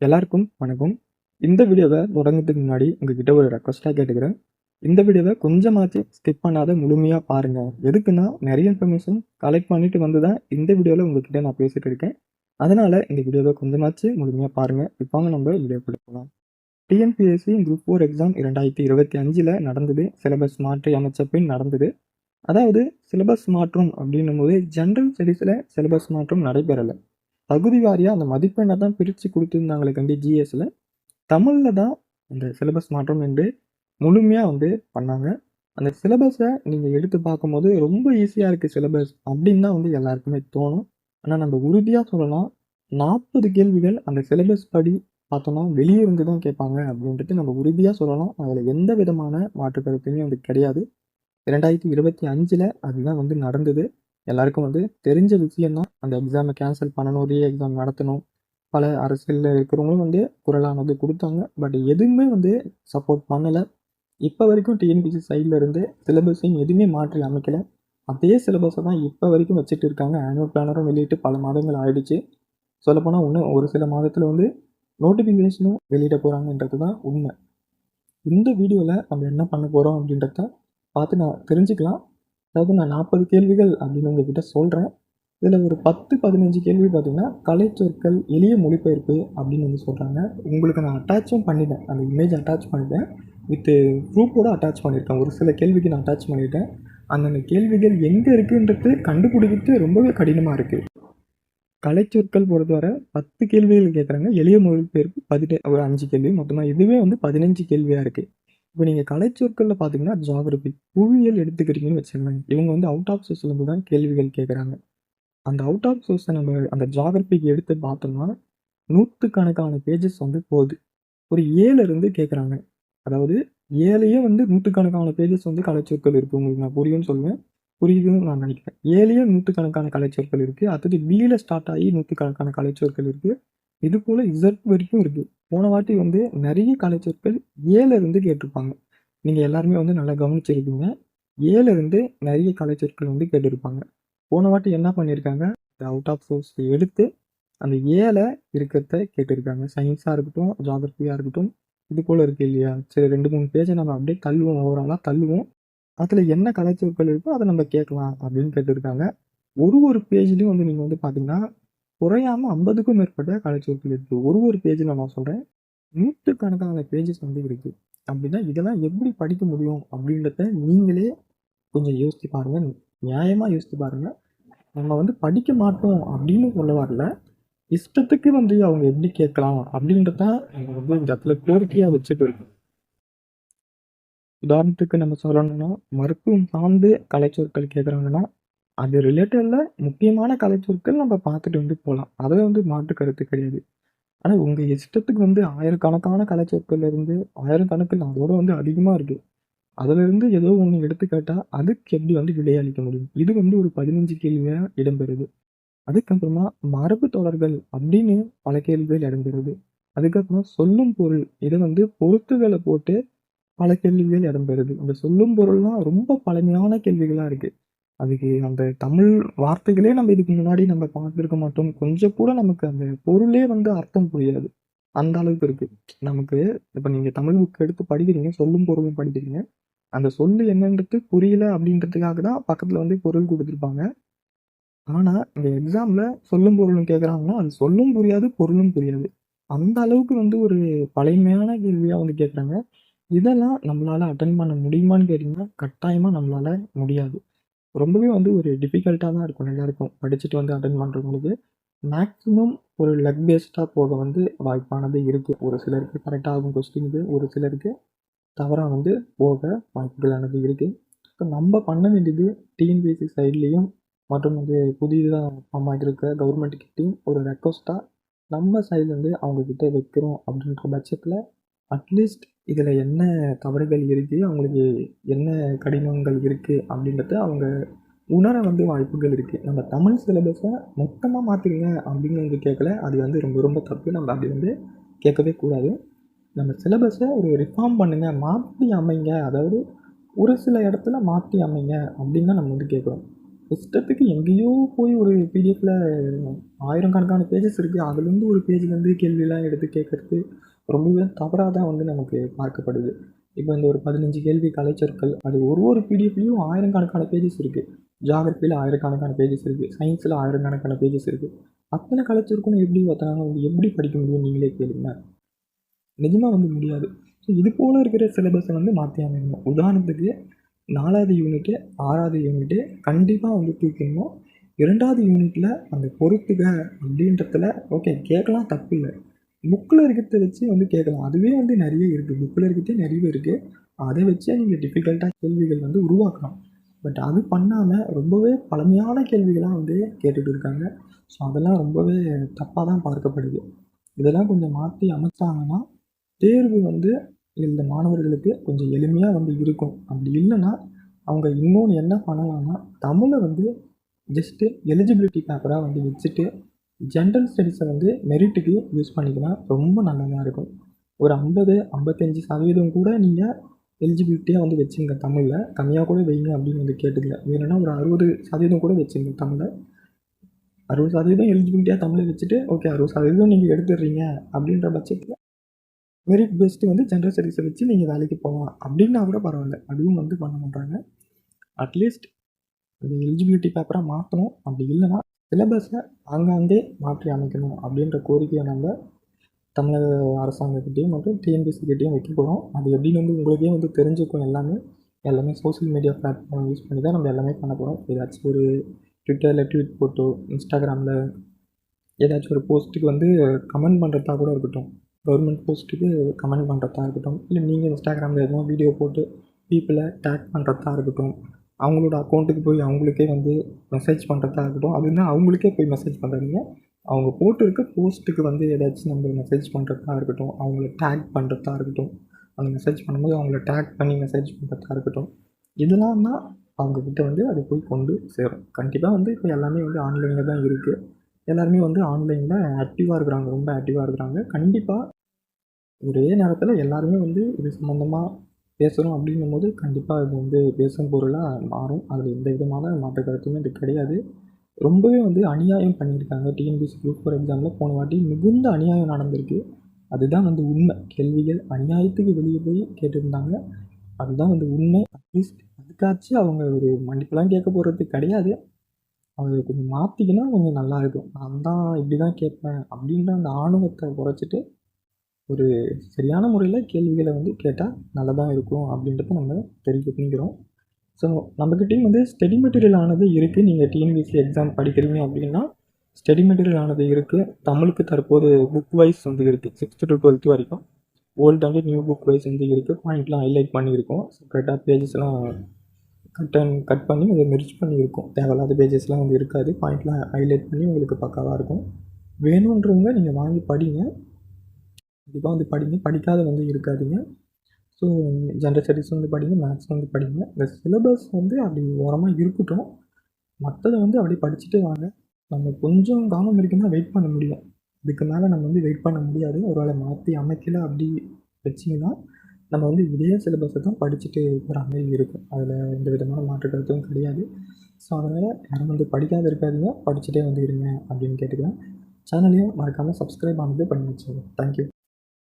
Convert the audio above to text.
எல்லாருக்கும் வணக்கம். இந்த வீடியோவை தொடங்குறதுக்கு முன்னாடி உங்ககிட்ட ஒரு ரெக்வஸ்ட்டாக கேட்டுக்கிறேன். இந்த வீடியோவை கொஞ்சமாச்சும் ஸ்கிப் பண்ணாத முழுமையாக பாருங்கள். எதுக்குன்னா நிறைய இன்ஃபர்மேஷன் கலெக்ட் பண்ணிட்டு வந்து தான் இந்த வீடியோவில் உங்ககிட்ட நான் பேசிகிட்டு இருக்கேன். அதனால் இந்த வீடியோவை கொஞ்சமாச்சும் முழுமையாக பாருங்கள். இப்போ நம்ம வீடியோக்குள்ள போகலாம். டிஎன்பிஎஸ்சி குரூப் 4 எக்ஸாம் 2025 நடந்தது. சிலபஸ் மாற்றி அமைச்ச பின் நடந்தது. அதாவது சிலபஸ் மாற்றம் அப்படின்னும் போது ஜென்ரல் ஸ்டடீஸில் சிலபஸ் மாற்றம் நடைபெறலை. பகுதி வாரியாக அந்த மதிப்பெண்ணை தான் பிரித்து கொடுத்துருந்தாங்களே கண்டி ஜிஎஸ்ல தமிழில் தான் அந்த சிலபஸ் மாற்றம் என்று முழுமையாக பண்ணாங்க. அந்த சிலபஸை நீங்கள் எடுத்து பார்க்கும்போது ரொம்ப ஈஸியாக இருக்குது சிலபஸ் அப்படின்னு தான் எல்லாருக்குமே தோணும். ஆனால் நம்ம உறுதியாக சொல்லலாம் 40 கேள்விகள் அந்த சிலபஸ் படி பார்த்தோம்னா வெளியே இருந்து தான் கேட்பாங்க அப்படின்றது நம்ம உறுதியாக சொல்லலாம். அதில் எந்த விதமான மாற்று கருத்துமே கிடையாது. 2025 அதுதான் நடந்தது. எல்லாருக்கும் தெரிஞ்ச விஷயம் தான். அந்த எக்ஸாமை கேன்சல் பண்ணணும், ரீ எக்ஸாம் நடத்தணும். பல அரசியலில் இருக்கிறவங்களும் குரலானது கொடுத்தாங்க. பட் எதுவுமே சப்போர்ட் பண்ணலை. இப்போ வரைக்கும் டிஎன்பிசி சைடில் இருந்து சிலபஸையும் எதுவுமே மாற்றி அமைக்கலை. அதே சிலபஸை தான் இப்போ வரைக்கும் வச்சுட்டு இருக்காங்க. ஆனுவல் பிளானரும் வெளியிட்டு பல மாதங்கள் ஆயிடுச்சு. சொல்லப்போனால் இன்னும் ஒரு சில மாதத்தில் நோட்டிஃபிகேஷனும் வெளியிட போகிறாங்கன்றது தான் உண்மை. இந்த வீடியோவில் நம்ம என்ன பண்ண போகிறோம் அப்படின்றத பார்த்து நான் தெரிஞ்சுக்கலாம். அதாவது நான் 40 கேள்விகள் அப்படின்னு உங்ககிட்ட சொல்கிறேன். இதில் ஒரு 10-15 கேள்வி பார்த்திங்கன்னா கலைச்சொற்கள் எளிய மொழிபெயர்ப்பு அப்படின்னு சொல்கிறாங்க. உங்களுக்கு நான் அட்டாச்சும் பண்ணிட்டேன். அந்த இமேஜ் அட்டாச் பண்ணிட்டேன். வித்து ப்ரூஃபோடு அட்டாச் பண்ணியிருக்கேன். ஒரு சில கேள்விக்கு நான் அட்டாச் பண்ணிட்டேன். அந்தந்த கேள்விகள் எங்கே இருக்குன்றது கண்டுபிடிக்கிறது ரொம்பவே கடினமாக இருக்குது. கலைச்சொற்கள் பொறுத்தவரை 10 கேள்விகள் கேட்குறாங்க. எளிய மொழிபெயர்ப்பு ஒரு 5 கேள்வி மொத்தமாக. இதுவே 15 கேள்வியாக இருக்குது. இப்போ நீங்கள் கலைச்சொற்களில் பார்த்தீங்கன்னா ஜியாகிரபி புவியியல் எடுத்துக்கிறீங்கன்னு வச்சுக்கோங்க. இவங்க அவுட் ஆஃப் சோர்ஸ்லேருந்து தான் கேள்விகள் கேட்குறாங்க. அந்த அவுட் ஆஃப் சோர்ஸை நம்ம அந்த ஜியாகிரபிக்கு எடுத்து பார்த்தோம்னா நூற்றுக்கணக்கான பேஜஸ் போகுது. ஒரு 7 கேட்குறாங்க. அதாவது 7யே நூற்றுக்கணக்கான பேஜஸ் கலைச்சொற்கள் இருக்குது. உங்களுக்கு நான் புரியும்னு சொல்லுவேன். புரியுதுன்னு நான் நினைக்கிறேன். 7யே நூற்றுக்கணக்கான கலைச்சொற்கள் இருக்குது. அடுத்தது பியில் ஸ்டார்ட் ஆகி நூற்றுக்கணக்கான கலைச்சொற்கள் இருக்குது. இது போல் இசட் வரைக்கும் இருக்குது. போன வாட்டி நிறைய கலைச்சொற்கள் 7 கேட்டிருப்பாங்க. நீங்கள் எல்லாருமே நல்லா கவனிச்சிருக்கீங்க. 7 நிறைய கலைச்சொற்கள் கேட்டிருப்பாங்க. போன வாட்டி என்ன பண்ணியிருக்காங்க, அவுட் ஆஃப் சோர்ஸ் எடுத்து அந்த 7 இருக்கிறத கேட்டிருக்காங்க. சயின்ஸாக இருக்கட்டும், ஜியாகிரபியாக இருக்கட்டும், இது போல் இருக்குது இல்லையா? சரி 2-3 பேஜை நம்ம அப்படியே தள்ளுவோம், ஓவராலாக தள்ளுவோம். அதில் என்ன கலைச்சொற்கள் இருக்கோ அதை நம்ம கேட்கலாம் அப்படின்னு கேட்டிருக்காங்க. ஒரு பேஜ்லேயும் நீங்கள் பார்த்தீங்கன்னா குறையாமல் 50க்கும் மேற்பட்ட கலைச்சொற்கள் இருக்குது. ஒரு பேஜில் நான் சொல்கிறேன் நூற்றுக்கணக்கான பேஜஸ் இருக்குது. அப்படின்னா இதெல்லாம் எப்படி படிக்க முடியும் அப்படின்றத நீங்களே கொஞ்சம் யோசித்து பாருங்கள். நியாயமாக யோசித்து பாருங்கள். நம்ம படிக்க மாட்டோம் அப்படின்னு சொல்ல வரல. இஷ்டத்துக்கு அவங்க எப்படி கேட்கலாம் அப்படின்றத நம்ம இந்த இடத்துல கோரிக்கையாக வச்சுட்டு இருக்கோம். உதாரணத்துக்கு நம்ம சொல்லணும்னா மருத்துவம் சார்ந்து கலைச்சொற்கள் கேட்குறாங்கன்னா அது ரிலேட்டடில் முக்கியமான கலைச்சொற்கள் நம்ம பார்த்துட்டு போகலாம். அதை மாற்று கருத்து கிடையாது. ஆனால் உங்கள் இஷ்டத்துக்கு ஆயிரக்கணக்கான கலைச்சொற்கள்லேருந்து ஆயிரக்கணக்கில் அதோட அதிகமாக இருக்குது. அதிலிருந்து ஏதோ ஒன்று எடுத்து கேட்டால் அதுக்கு எப்படி விடையளிக்க முடியும்? இது ஒரு 15 கேள்வியாக இடம்பெறுது. அதுக்கப்புறமா மரபு தொடர்கள் அப்படின்னு பல கேள்விகள் இடம்பெறுது. அதுக்கப்புறம் சொல்லும் பொருள் இதை பொருத்துகளை போட்டு பல கேள்விகள் இடம்பெறுது. அந்த சொல்லும் பொருள்லாம் ரொம்ப பழமையான கேள்விகளாக இருக்குது. அதுக்கு அந்த தமிழ் வார்த்தைகளே நம்ம இதுக்கு முன்னாடி நம்ம பார்த்துருக்க மாட்டோம். கொஞ்சம் கூட நமக்கு அந்த பொருளே அர்த்தம் புரியாது. அந்த அளவுக்கு இருக்குது. நமக்கு இப்போ நீங்கள் தமிழ் புக் எடுத்து படிக்கிறீங்க, சொல்லும் பொருளும் படிக்கிறீங்க. அந்த சொல்லு என்னன்றது புரியல அப்படின்றதுக்காக தான் பக்கத்தில் பொருள் கொடுத்துருப்பாங்க. ஆனால் இந்த எக்ஸாமில் சொல்லும் பொருளும் கேட்குறாங்கன்னா அது சொல்லும் புரியாது, பொருளும் புரியாது. அந்த அளவுக்கு ஒரு பழமையான கேள்வியாக கேட்குறாங்க. இதெல்லாம் நம்மளால் அட்டன் பண்ண முடியுமான்னு கேட்டிங்கன்னா கட்டாயமாக நம்மளால் முடியாது. ரொம்பவே ஒரு டிஃபிகல்ட்டாக தான் இருக்கும் எல்லாருக்கும். படிச்சுட்டு அட்டெண்ட் பண்ணுறவங்களுக்கு மேக்ஸிமம் ஒரு லக் பேஸ்டாக போக வாய்ப்பானது இருக்குது. ஒரு சிலருக்கு கரெக்டாக ஆகும் கொஸ்டினுக்கு, ஒரு சிலருக்கு தவறாக போக வாய்ப்புகளானது இருக்குது. இப்போ நம்ம பண்ண வேண்டியது டிஎன்பிஎஸ்சி சைட்லேயும் மற்றும் புதிதாக ஃபார்ம் ஆகியிருக்க கவர்மெண்ட் கிட்டேயும் ஒரு ரெக்வஸ்ட்டாக நம்ம சைட்லேருந்து அவங்கக்கிட்ட வைக்கிறோம் அப்படின்ற பட்சத்தில் அட்லீஸ்ட் இதில் என்ன தவறுகள் இருக்குது, அவங்களுக்கு என்ன கடினங்கள் இருக்குது அப்படின்றத அவங்க உணர வாய்ப்புகள் இருக்குது. நம்ம தமிழ் சிலபஸை மொத்தமாக மாற்றிடுங்க அப்படின்னு கேட்கல. அது ரொம்ப ரொம்ப தப்பு. நம்ம அப்படி கேட்கவே கூடாது. நம்ம சிலபஸை ஒரு ரிஃபார்ம் பண்ணுங்கள், மாற்றி அமைங்க. அதாவது ஒரு சில இடத்துல மாற்றி அமைங்க அப்படின்னு தான் நம்ம கேட்குறோம். இஷ்டத்துக்கு எங்கேயோ போய் ஒரு பிடிஎஃப்ல ஆயிரக்கணக்கான பேஜஸ் இருக்குது, அதுலேருந்து ஒரு பேஜ்லேருந்து கேள்வியெல்லாம் எடுத்து கேட்குறது ரொம்பவே தவறாக தான் வந்து நமக்கு பார்க்கப்படுது. இப்போ இந்த ஒரு 15 கேள்வி கலைச்சொற்கள், அது ஒரு பிடிஎஃப்லேயும் ஆயிரக்கணக்கான பேஜஸ் இருக்குது. ஜியாகிரஃபியில் ஆயிரக்கணக்கான பேஜஸ் இருக்குது, சயின்ஸில் ஆயிரக்கணக்கான பேஜஸ் இருக்குது. அத்தனை கலைச்சொற்களும் எப்படி ஒருத்தனால வந்து எப்படி படிக்க முடியும் நீங்களே கேளுங்க. நிஜமாக வந்து முடியாது. ஸோ இது போல் இருக்கிற சிலபஸை வந்து மாற்றி அமைக்கணும். உதாரணத்துக்கு 4வது யூனிட்டு 6வது யூனிட்டு கண்டிப்பாக வந்து தூக்கிடணும். 2வது யூனிட்டில் அந்த பொறுத்துக அப்படின்றதுல ஓகே கேட்கலாம், தப்பு இல்லை. புக்கில் இருக்கிறத வச்சு வந்து கேட்கலாம், அதுவே வந்து நிறைய இருக்குது, புக்கில் இருக்கிறதே நிறைய இருக்குது. அதை வச்சே நீங்கள் டிஃபிகல்ட்டாக கேள்விகள் வந்து உருவாக்கலாம். பட் அது பண்ணாமல் ரொம்பவே பழமையான கேள்விகளாக வந்து கேட்டுகிட்டு இருக்காங்க. ஸோ அதெல்லாம் ரொம்பவே தப்பாக தான் பார்க்கப்படுது. இதெல்லாம் கொஞ்சம் மாற்றி அமைச்சாங்கன்னா தேர்வு வந்து இந்த மாணவர்களுக்கு கொஞ்சம் எளிமையாக வந்து இருக்கும். அப்படி இல்லைன்னா அவங்க இன்னொன்று என்ன பண்ணலாம்னா, தமிழை வந்து ஜஸ்ட்டு எலிஜிபிலிட்டி பேப்பராக வந்து வச்சுட்டு ஜென்ரல் ஸ்டடீஸை வந்து மெரிட்டுக்கு யூஸ் பண்ணிக்கலாம், ரொம்ப நல்லதாக இருக்கும். ஒரு 50-55% கூட நீங்கள் எலிஜிபிலிட்டியாக வந்து வச்சுங்க தமிழில், கம்மியாக கூட வைங்க அப்படின்னு வந்து கேட்டுக்கல. வேணும்னா ஒரு 60% கூட வச்சுங்க தமிழை. 60% எலிஜிபிலிட்டியாக தமிழை வச்சுட்டு ஓகே 60% நீங்கள் எடுத்துடுறீங்க அப்படின்ற பட்சத்தில் மெரிட் பேஸ்டு வந்து ஜென்ரல் ஸ்டடீஸை வச்சு நீங்கள் வேலைக்கு போகலாம் அப்படின்னா கூட பரவாயில்ல. அதுவும் வந்து பண்ண மாட்டாங்க. அட்லீஸ்ட் அந்த எலிஜிபிலிட்டி பேப்பராக மாற்றணும். அப்படி இல்லைன்னா சிலபஸை ஆங்காங்கே மாற்றி அமைக்கணும் அப்படின்ற கோரிக்கையை நம்ம தமிழக அரசாங்கக்கிட்டேயும் மற்றும் டிஎன்பிஎஸ்சிக்கிட்டேயும் வைக்க போகிறோம். அது எப்படின்னு வந்து உங்களுக்கே வந்து தெரிஞ்சுக்கும். எல்லாமே சோஷியல் மீடியா பிளாட்ஃபார்ம் யூஸ் பண்ணி தான் நம்ம எல்லாமே பண்ண போகிறோம். ஏதாச்சும் ஒரு ட்விட்டரில் ட்வீட் போட்டோ, இன்ஸ்டாகிராமில் ஏதாச்சும் ஒரு போஸ்ட்டுக்கு வந்து கமெண்ட் பண்ணுறதா கூட இருக்கட்டும், கவர்மெண்ட் போஸ்ட்டுக்கு கமெண்ட் பண்ணுறதா இருக்கட்டும், இல்லை நீங்கள் இன்ஸ்டாகிராமில் எதுவும் வீடியோ போட்டு பீப்புளை டேக் பண்ணுறதா இருக்கட்டும், அவங்களோட அக்கௌண்ட்டுக்கு போய் அவங்களுக்கே வந்து மெசேஜ் பண்ணுறதா இருக்கட்டும், அதுனா அவங்களுக்கே போய் மெசேஜ் பண்ணுறீங்க. அவங்க போட்டிருக்க போஸ்ட்டுக்கு வந்து ஏதாச்சும் நம்ம மெசேஜ் பண்ணுறதா இருக்கட்டும், அவங்கள டேக் பண்ணுறதா இருக்கட்டும், அவங்க மெசேஜ் பண்ணும்போது அவங்கள டேக் பண்ணி மெசேஜ் பண்ணுறதா இருக்கட்டும், இதெல்லாம் தான் அவங்கக்கிட்ட வந்து அது போய் கொண்டு சேரும். கண்டிப்பாக வந்து இப்போ எல்லாமே வந்து ஆன்லைனில் தான் இருக்குது. எல்லாருமே வந்து ஆன்லைனில் ஆக்டிவாக இருக்கிறாங்க, ரொம்ப ஆக்டிவாக இருக்கிறாங்க. கண்டிப்பாக ஒரே நேரத்தில் எல்லாருமே வந்து இது சம்மந்தமாக பேசுகிறோம் அப்படின்னும்போது கண்டிப்பாக இது வந்து பேசும் பொருளாக மாறும். அதில் எந்த விதமான மாற்று கருத்துமே இது கிடையாது. ரொம்பவே வந்து அநியாயம் பண்ணியிருக்காங்க. டிஎன்பிஎஸ்சி குரூப் 4 எக்ஸாமில் போன வாட்டி மிகுந்த அநியாயம் நடந்திருக்கு. அதுதான் வந்து உண்மை. கேள்விகள் அநியாயத்துக்கு வெளியே போய் கேட்டிருந்தாங்க. அதுதான் வந்து உண்மை. அட்லீஸ்ட் அதுக்காச்சும் அவங்க ஒரு மன்னிப்புலாம் கேட்க போகிறது கிடையாது. அவங்க கொஞ்சம் மாற்றிக்கினா கொஞ்சம் நல்லாயிருக்கும். நான் தான் இப்படி தான் கேட்பேன் அப்படின்ற அந்த ஆணவத்தை குறைச்சிட்டு ஒரு சரியான முறையில் கேள்விகளை வந்து கேட்டால் நல்லதாக இருக்கும் அப்படின்றத நம்ம தெரிஞ்சுக்கிறோம். ஸோ நம்மக்கிட்டேயும் வந்து ஸ்டடி மெட்டீரியல் ஆனது இருக்குது. நீங்கள் டிஎன்பிஎஸ்சி எக்ஸாம் படிக்கிறீங்க அப்படின்னா ஸ்டடி மெட்டீரியல் ஆனது இருக்குது. தமிழுக்கு தற்போது புக் வைஸ் வந்து இருக்குது. 6th to 12th வரைக்கும் old and new book wise வந்து இருக்குது. பாயிண்ட்லாம் ஹைலைட் பண்ணியிருக்கோம். செப்பரேட்டாக பேஜஸ்லாம் கட் பண்ணி அதை மெர்ஜ் பண்ணியிருக்கோம். தேவையில்லாத பேஜஸ்லாம் வந்து இருக்காது. பாயிண்ட்லாம் ஹைலைட் பண்ணி உங்களுக்கு பக்காவாக இருக்கும். வேணுன்றவங்க நீங்கள் வாங்கி படிங்க. கண்டிப்பாக வந்து படிங்க. படிக்காத வந்து இருக்காதீங்க. ஸோ ஜென்ரல் ஸ்டடீஸ் வந்து படிங்க, மேத்ஸ் வந்து படிங்க. இந்த சிலபஸ் வந்து அப்படி ஓரமாக இருக்கட்டும். மற்றதை வந்து அப்படியே படிச்சுட்டே வாங்க. நம்ம கொஞ்சம் காலம் இருக்குன்னா வெயிட் பண்ண முடியும். இதுக்கு மேலே நம்ம வந்து வெயிட் பண்ண முடியாது. ஒரு வேளை மாற்றி அமைக்கல அப்படி வச்சிங்கன்னா நம்ம வந்து இதே சிலபஸை தான் படிச்சுட்டு போகிற மாதிரி இருக்கும். அதில் எந்த விதமான மாற்று கருத்தும் கிடையாது. ஸோ அதனால் யாரும் வந்து படிக்காத இருக்காதீங்க, படிச்சுட்டே வந்து இருங்க அப்படின்னு கேட்டுக்கிறேன். சேனலையும் மறக்காமல் சப்ஸ்கிரைப் ஆனது பண்ணி வச்சுருங்க. தேங்க்யூ.